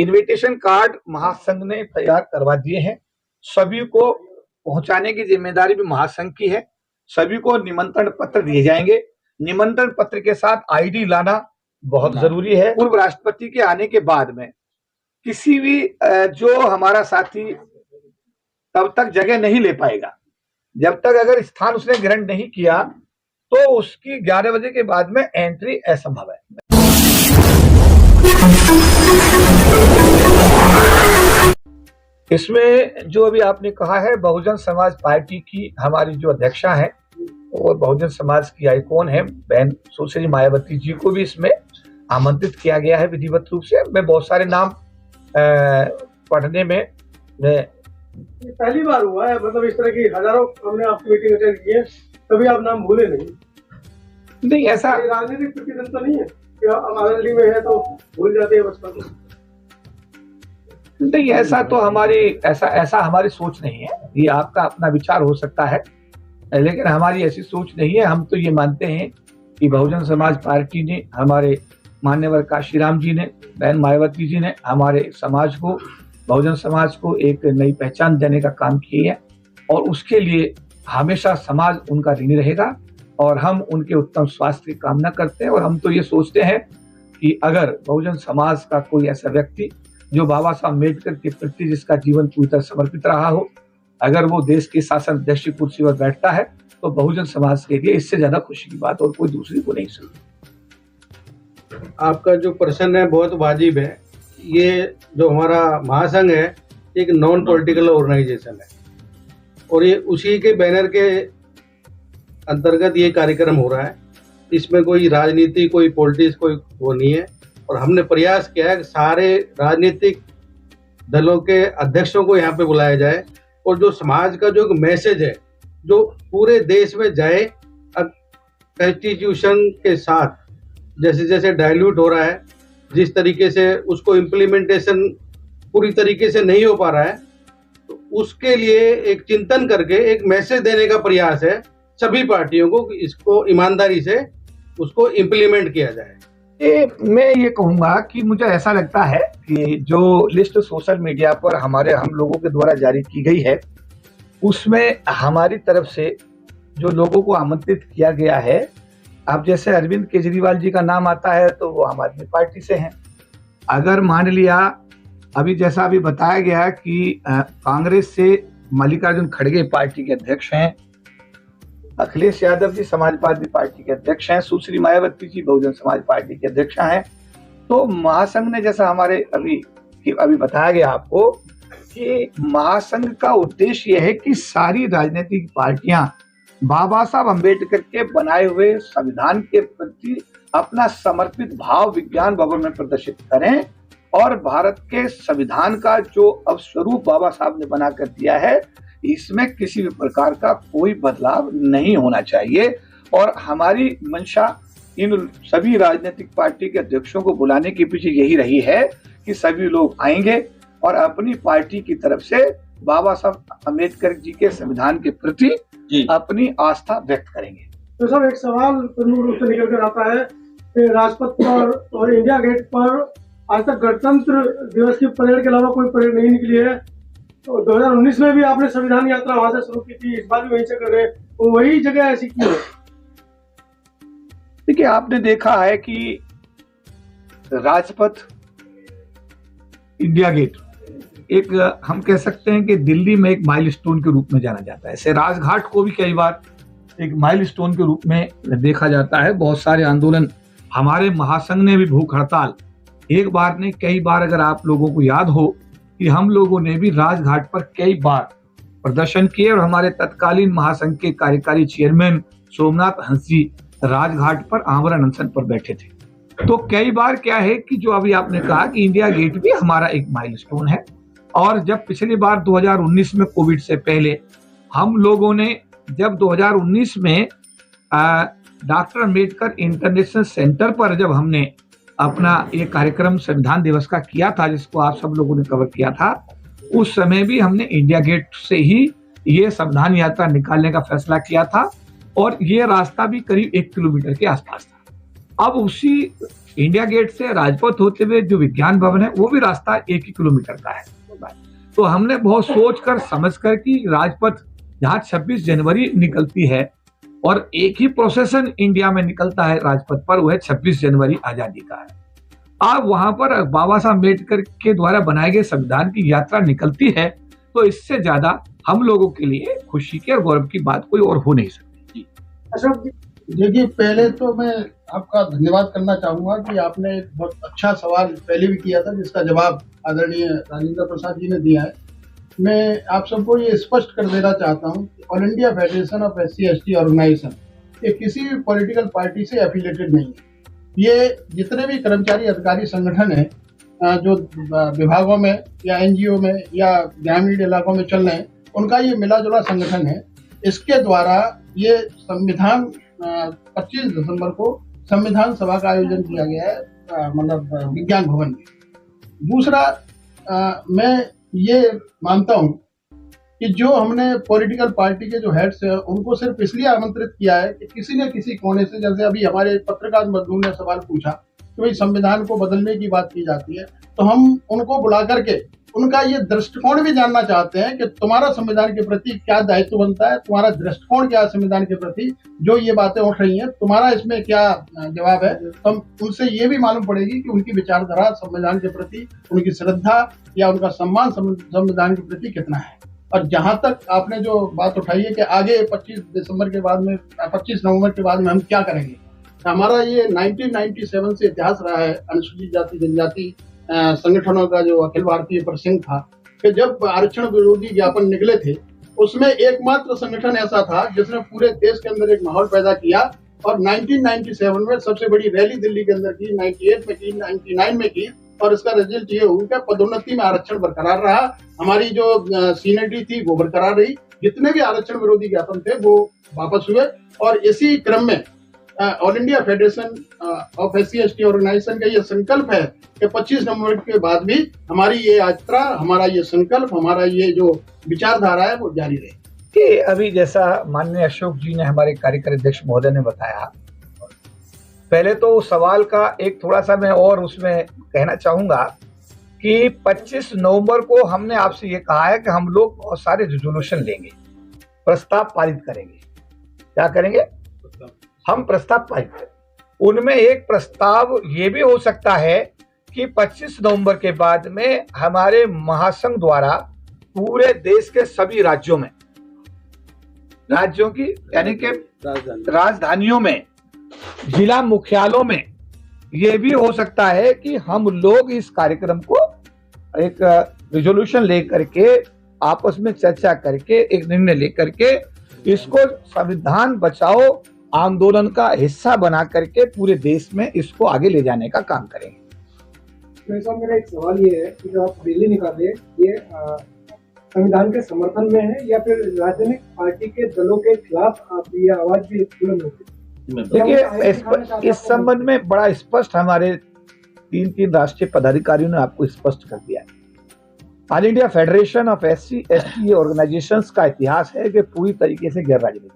Invitation card महासंघ ने तैयार करवा दिए हैं। सभी को पहुंचाने की जिम्मेदारी भी महासंघ की है। सभी को निमंत्रण पत्र दिए जाएंगे। निमंत्रण पत्र के साथ आईडी लाना बहुत जरूरी है। पूर्व राष्ट्रपति के आने के बाद में किसी भी जो हमारा साथी तब तक जगह नहीं ले पाएगा, जब तक अगर स्थान उसने ग्रहण नहीं किया तो उसकी 11 बजे के बाद में एंट्री असंभव है। इसमें जो अभी आपने कहा है, बहुजन समाज पार्टी की हमारी जो अध्यक्षा है और बहुजन समाज की आइकॉन है बहन सुश्री मायावती जी को भी इसमें आमंत्रित किया गया है विधिवत रूप से। मैं बहुत सारे नाम पढ़ने में पहली बार हुआ है, मतलब इस तरह की हजारों हमने आपकी मीटिंग अटेंड की है, कभी आप नाम भूले नहीं। ऐसा राजनीतिक प्रतिदिन तो नहीं है कि अब आगंदी में है तो भूल जाते हैं बचपन में। नहीं, ऐसा तो ऐसा हमारी सोच नहीं है। ये आपका अपना विचार हो सकता है, लेकिन हमारी ऐसी सोच नहीं है। हम तो ये मानते हैं कि बहुजन समाज पार्टी ने, हमारे मान्यवर काशीराम जी ने, बहन मायावती जी ने हमारे समाज को, बहुजन समाज को एक नई पहचान देने का काम किया है और उसके लिए हमेशा समाज उनका ऋणी रहेगा और हम उनके उत्तम स्वास्थ्य की कामना करते हैं। और हम तो ये सोचते हैं कि अगर बहुजन समाज का कोई ऐसा व्यक्ति जो बाबा साहब अम्बेडकर के प्रति जिसका जीवन पूरी तरह समर्पित रहा हो, अगर वो देश की शासन अध्यक्ष की कुर्सी पर बैठता है तो बहुजन समाज के लिए इससे ज्यादा खुशी की बात और कोई दूसरी को नहीं सकती। आपका जो प्रश्न है बहुत वाजिब है। ये जो हमारा महासंघ है एक नॉन पॉलिटिकल ऑर्गेनाइजेशन है और ये उसी के बैनर के अंतर्गत ये कार्यक्रम हो रहा है। इसमें कोई राजनीति, कोई पॉलिटिक्स, कोई वो नहीं है। और हमने प्रयास किया है कि सारे राजनीतिक दलों के अध्यक्षों को यहाँ पे बुलाया जाए और जो समाज का जो मैसेज है जो पूरे देश में जाए। अब कॉन्स्टिट्यूशन के साथ जैसे जैसे डाइल्यूट हो रहा है, जिस तरीके से उसको इम्प्लीमेंटेशन पूरी तरीके से नहीं हो पा रहा है, तो उसके लिए एक चिंतन करके एक मैसेज देने का प्रयास है सभी पार्टियों को कि इसको ईमानदारी से उसको इम्प्लीमेंट किया जाए। मैं ये कहूंगा कि मुझे ऐसा लगता है कि जो लिस्ट सोशल मीडिया पर हम लोगों के द्वारा जारी की गई है उसमें हमारी तरफ से जो लोगों को आमंत्रित किया गया है, अब जैसे अरविंद केजरीवाल जी का नाम आता है तो वो आम आदमी पार्टी से हैं। अगर मान लिया अभी जैसा अभी बताया गया कि कांग्रेस से मल्लिकार्जुन खड़गे पार्टी के अध्यक्ष हैं, अखिलेश यादव जी समाजवादी पार्टी के अध्यक्ष हैं, सुश्री मायावती जी बहुजन समाज पार्टी के अध्यक्ष हैं। तो महासंघ ने जैसा हमारे अभी बताया गया आपको कि महासंघ का उद्देश्य यह है कि सारी राजनीतिक पार्टियां बाबा साहब अम्बेडकर के बनाए हुए संविधान के प्रति अपना समर्पित भाव विज्ञान भवन में प्रदर्शित करें और भारत के संविधान का जो अब स्वरूप बाबा साहब ने बना कर दिया है इसमें किसी भी प्रकार का कोई बदलाव नहीं होना चाहिए। और हमारी मंशा इन सभी राजनीतिक पार्टी के अध्यक्षों को बुलाने के पीछे यही रही है कि सभी लोग आएंगे और अपनी पार्टी की तरफ से बाबा साहब अम्बेडकर जी के संविधान के प्रति अपनी आस्था व्यक्त करेंगे। तो सब एक सवाल प्रमुख रूप से निकल कर आता है कि राजपथ पर और इंडिया गेट पर आज तक गणतंत्र दिवस की परेड के अलावा कोई परेड नहीं निकली है। तो 2019 में भी आपने संविधान यात्रा वहां से शुरू की थी, इस बार भी वहीं से कर रहे हैं, तो वही जगह ऐसी क्यों है? देखिए, आपने देखा है कि राजपथ, इंडिया गेट एक हम कह सकते हैं कि दिल्ली में एक माइलस्टोन के रूप में जाना जाता है। ऐसे राजघाट को भी कई बार एक माइलस्टोन के रूप में देखा जाता है। बहुत सारे आंदोलन, हमारे महासंघ ने भी भूख हड़ताल एक बार नहीं कई बार, अगर आप लोगों को याद हो कि हम लोगों ने भी राजघाट पर कई बार प्रदर्शन किए और हमारे तत्कालीन महासंघ के कार्यकारी चेयरमैन सोमनाथ हंसी राजघाट पर आमरण अनशन पर बैठे थे। तो कई बार क्या है कि जो अभी आपने कहा कि इंडिया गेट भी हमारा एक माइलस्टोन है। और जब पिछली बार 2019 में कोविड से पहले हम लोगों ने जब 2019 में डॉक्टर अम्बेडकर इंटरनेशनल सेंटर पर जब हमने अपना ये कार्यक्रम संविधान दिवस का किया था, जिसको आप सब लोगों ने कवर किया था, उस समय भी हमने इंडिया गेट से ही ये संविधान यात्रा निकालने का फैसला किया था और ये रास्ता भी करीब 1 किलोमीटर के आसपास था। अब उसी इंडिया गेट से राजपथ होते हुए जो विज्ञान भवन है वो भी रास्ता 1 ही किलोमीटर का है। तो हमने बहुत सोच कर समझ कर कि राजपथ जहाँ 26 जनवरी निकलती है और एक ही प्रोसेशन इंडिया में निकलता है राजपथ पर, वह 26 जनवरी आजादी का है। अब वहां पर बाबा साहब अम्बेडकर के द्वारा बनाए गए संविधान की यात्रा निकलती है, तो इससे ज्यादा हम लोगों के लिए खुशी की और गौरव की बात कोई और हो नहीं सकती। अशोक जी, देखिए पहले तो मैं आपका धन्यवाद करना चाहूंगा कि आपने एक बहुत अच्छा सवाल पहले भी किया था जिसका जवाब आदरणीय राजेंद्र प्रसाद जी ने दिया है। मैं आप सबको ये स्पष्ट कर देना चाहता हूँ कि all India federation of SC/ST organisation ये किसी भी पॉलिटिकल पार्टी से एफिलेटेड नहीं है। ये जितने भी कर्मचारी अधिकारी संगठन है जो विभागों में या NGO में या ग्रामीण इलाकों में चल रहे हैं, उनका ये मिला जुला संगठन है। इसके द्वारा ये संविधान 25 दिसंबर को संविधान सभा का आयोजन किया गया है, मतलब विज्ञान भवन में। दूसरा, मैं ये मानता हूँ कि जो हमने पॉलिटिकल पार्टी के जो हेड्स हैं उनको सिर्फ इसलिए आमंत्रित किया है कि किसी न किसी कोने से, जैसे अभी हमारे पत्रकार मजदूर ने सवाल पूछा कि भाई संविधान को बदलने की बात की जाती है, तो हम उनको बुला करके उनका ये दृष्टिकोण भी जानना चाहते हैं कि तुम्हारा संविधान के प्रति क्या दायित्व बनता है, तुम्हारा दृष्टिकोण क्या है संविधान के प्रति, जो ये बातें उठ रही हैं तुम्हारा इसमें क्या जवाब है। तो हम उनसे ये भी मालूम पड़ेगी कि उनकी विचारधारा संविधान के प्रति, उनकी श्रद्धा या उनका सम्मान संविधान के प्रति कितना है। और जहां तक आपने जो बात उठाई है कि आगे 25 दिसंबर के बाद में, 25 नवंबर के बाद में हम क्या करेंगे, हमारा ये 1997 से इतिहास रहा है अनुसूचित जाति जनजाति संगठनों का, जो अखिल भारतीय परिसंघ था, कि जब आरक्षण विरोधी ज्ञापन निकले थे उसमें एकमात्र संगठन ऐसा था जिसने पूरे देश के अंदर एक माहौल पैदा किया और 1997 में सबसे बड़ी रैली दिल्ली के अंदर की, 98 में की, 99 में की, और इसका रिजल्ट ये हुआ कि पदोन्नति में आरक्षण बरकरार रहा, हमारी जो सीनियरिटी थी वो बरकरार रही, जितने भी आरक्षण विरोधी ज्ञापन थे वो वापस हुए। और इसी क्रम में all India federation of SC/ST organisation का ये संकल्प है कि 25 नवंबर के बाद भी हमारी ये यात्रा, हमारा ये संकल्प, हमारा ये जो विचारधारा है वो जारी रहे। कि अभी जैसा माननीय अशोक जी ने, हमारे कार्यकारी अध्यक्ष महोदय ने बताया, पहले तो सवाल का एक थोड़ा सा मैं और उसमें कहना चाहूंगा कि 25 नवंबर को हमने आपसे ये कहा है कि हम लोग बहुत सारे रेजोल्यूशन लेंगे, प्रस्ताव पारित करेंगे। क्या करेंगे? हम प्रस्ताव पारित करेंगे। उनमें एक प्रस्ताव ये भी हो सकता है कि 25 नवंबर के बाद में हमारे महासंघ द्वारा पूरे देश के सभी राज्यों की यानी कि राजधानियों में, जिला मुख्यालयों में, ये भी हो सकता है कि हम लोग इस कार्यक्रम को एक रिजोल्यूशन लेकर के, आपस में चर्चा करके, एक निर्णय लेकर के इसको संविधान बचाओ आंदोलन का हिस्सा बना करके पूरे देश में इसको आगे ले जाने का काम करेंगे। तो मेरा एक सवाल ये है कि जो आप रैली निकाले, ये संविधान के समर्थन में है या फिर राजनीतिक पार्टी के दलों के खिलाफ आप ये आवाज भी बुलंद होती? देखिए, इस संबंध में बड़ा स्पष्ट हमारे 3 राष्ट्रीय पदाधिकारियों ने आपको स्पष्ट कर दिया है। All India federation of SC/ST organisations का इतिहास है कि पूरी तरीके से गैर राजनीतिक,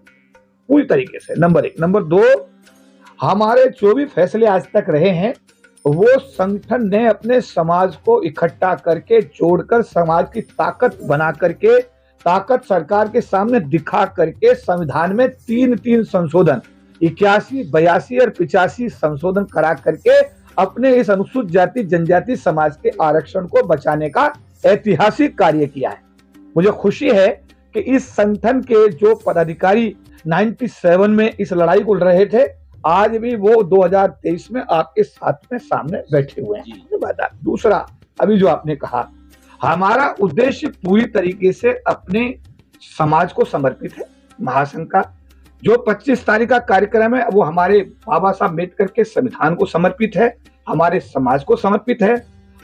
पूरी तरीके से, नंबर 1। नंबर 2, हमारे जो भी फैसले आज तक रहे हैं वो संगठन ने अपने समाज को इकट्ठा करके, जोड़कर, समाज की ताकत बना करके, ताकत सरकार के सामने दिखा करके संविधान में 3 संशोधन, 81, 82 और 85 संशोधन करा करके अपने इस अनुसूचित जाति जनजाति समाज के आरक्षण को बचाने का ऐतिहासिक कार्य किया है। मुझे खुशी है कि इस संगठन के जो पदाधिकारी 97 में इस लड़ाई को लड़ रहे थे, आज भी वो 2023 में आपके साथ में सामने बैठे हुए हैं। दूसरा, अभी जो आपने कहा, हमारा उद्देश्य पूरी तरीके से अपने समाज को समर्पित है। महासंघ का जो 25 तारीख का कार्यक्रम है वो हमारे बाबा साहब अम्बेडकर के संविधान को समर्पित है, हमारे समाज को समर्पित है।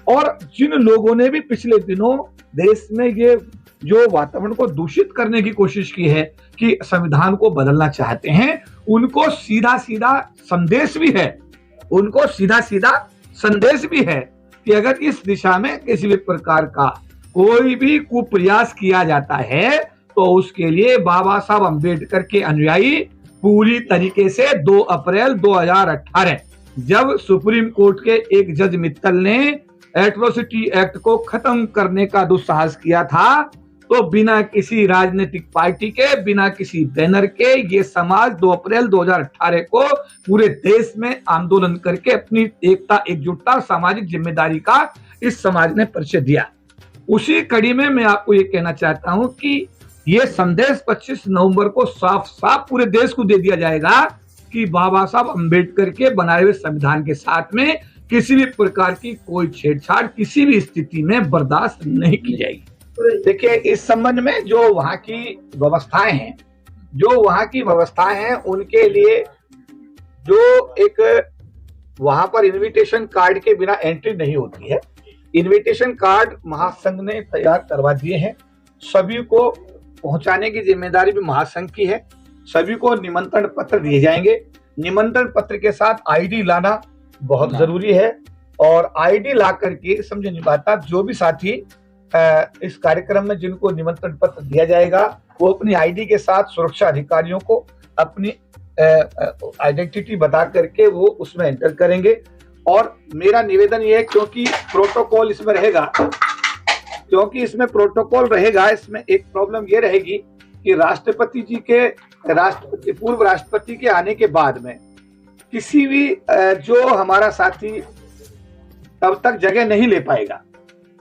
और जिन लोगों ने भी पिछले दिनों देश में ये जो वातावरण को दूषित करने की कोशिश की है कि संविधान को बदलना चाहते हैं, उनको सीधा सीधा संदेश भी है कि अगर इस दिशा में किसी भी प्रकार का कोई भी कुप्रयास किया जाता है तो उसके लिए बाबा साहब अम्बेडकर के अनुयायी पूरी तरीके से 2 अप्रैल 2018 जब सुप्रीम कोर्ट के एक जज मित्तल ने एट्रोसिटी एक्ट को खत्म करने का दुस्साहस किया था, तो बिना किसी राजनीतिक पार्टी के, बिना किसी बैनर के ये समाज 2 अप्रैल 2018 को पूरे देश में आंदोलन करके अपनी एकता, एकजुटता, सामाजिक जिम्मेदारी का इस समाज ने परिचय दिया। उसी कड़ी में मैं आपको ये कहना चाहता हूं कि ये संदेश 25 नवंबर को साफ साफ पूरे देश को दे दिया जाएगा कि बाबा साहब अंबेडकर के बनाए हुए संविधान के साथ में किसी भी प्रकार की कोई छेड़छाड़ किसी भी स्थिति में बर्दाश्त नहीं की जाएगी। देखिए, इस संबंध में जो वहां की व्यवस्थाएं हैं, उनके लिए जो एक वहां पर इनविटेशन कार्ड के बिना एंट्री नहीं होती है। इनविटेशन कार्ड महासंघ ने तैयार करवा दिए हैं, सभी को पहुंचाने की जिम्मेदारी भी महासंघ की है। सभी को निमंत्रण पत्र दिए जाएंगे। निमंत्रण पत्र के साथ आईडी लाना बहुत जरूरी है, और आईडी ला करके समझ नहीं पाता, जो भी साथी इस कार्यक्रम में जिनको निमंत्रण पत्र दिया जाएगा वो अपनी आईडी के साथ सुरक्षा अधिकारियों को अपनी आइडेंटिटी बता करके वो उसमें एंटर करेंगे। और मेरा निवेदन ये है, क्योंकि इसमें प्रोटोकॉल रहेगा, इसमें एक प्रॉब्लम ये रहेगी कि पूर्व राष्ट्रपति के आने के बाद में किसी भी जो हमारा साथी तब तक जगह नहीं ले पाएगा,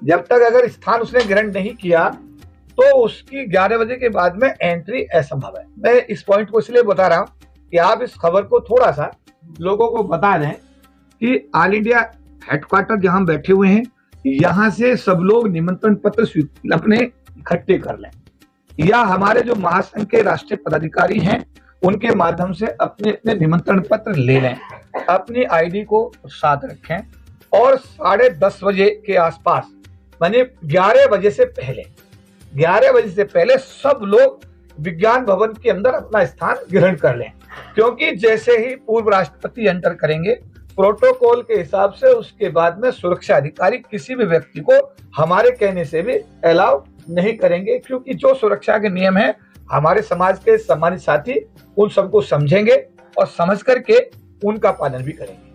जब तक अगर स्थान उसने ग्रहण नहीं किया तो उसकी 11 बजे के बाद में एंट्री असंभव है। मैं इस पॉइंट को इसलिए बता रहा हूं कि आप इस खबर को थोड़ा सा लोगों को बता दें कि ऑल इंडिया हेडक्वार्टर जहां बैठे हुए हैं, यहां से सब लोग निमंत्रण पत्र अपने इकट्ठे कर लें, या हमारे जो महासंघ के राष्ट्रीय पदाधिकारी हैं उनके माध्यम से अपने अपने निमंत्रण पत्र ले लें, अपनी आईडी को साथ रखें, और 10:30 बजे के आसपास, माने 11 बजे से पहले सब लोग विज्ञान भवन के अंदर अपना स्थान ग्रहण कर लें। क्योंकि जैसे ही पूर्व राष्ट्रपति एंटर करेंगे, प्रोटोकॉल के हिसाब से उसके बाद में सुरक्षा अधिकारी किसी भी व्यक्ति को हमारे कहने से भी अलाउ नहीं करेंगे, क्योंकि जो सुरक्षा के नियम है हमारे समाज के सम्मानित साथी उन सबको समझेंगे और समझ करके उनका पालन भी करेंगे।